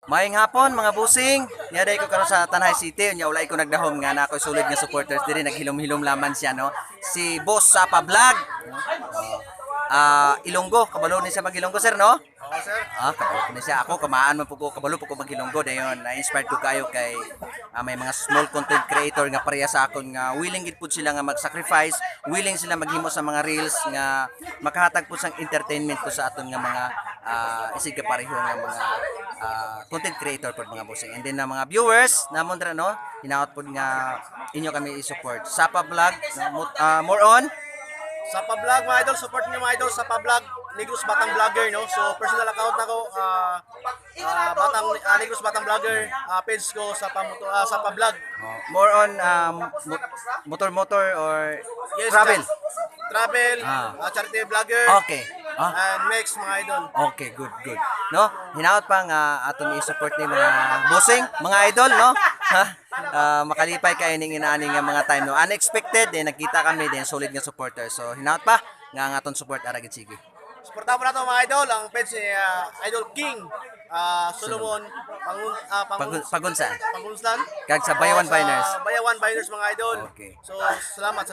Maayong hapon mga busing. Niyaday ko karon sa Tanay City, nya ulay ko nagdahom nga na ako sulod nga supporters diri naghilom-hilom laman siya no. Si Boss Sapa Vlog. Ilonggo, kabalo ni siya mag-Ilonggo sir no? Oo, sir. Kabalo ni siya. Ako kamaan man po ko, kabalo po ko mag-Ilonggo dayon. Na-inspired ko kayo kay may mga small content creator nga pareha sa akon nga willing gid pud sila nga mag-sacrifice, willing sila maghimo sa mga reels nga makahatag pud sang entertainment po sa aton nga mga isig kapareho nga mga content creator pod mga bossing. And then na mga viewers namon dira no, hinaot pod nga inyo kami i-support. Sapa Vlog, no? More on Sapa Vlog, mga idol. Support niyo mga idol. Sapa Vlog, Negros Batang Vlogger, no? So, personal account na ko, Negros Batang Vlogger, page ko, Sapa Vlog. more on motor or Yes, travel. Travel, charity vlogger, Okay. Ah, and mix, mga idol. okay, good. No? Hinaot pa nga aton i-support ni mga bossing, mga idol, no? Ha? Makalipay kay ning inaani nga mga time no. Unexpected din nakita kami din solid nga supporter. So hinaot pa nga ang aton support ara gid sige. Supportahan po nato mga idol, ang page ni Idol King, Solomon, Pagunsa. Pangunslan. Kag sa Bayawan Biners. Bayawan Biners, mga idol. Okay. So, salamat.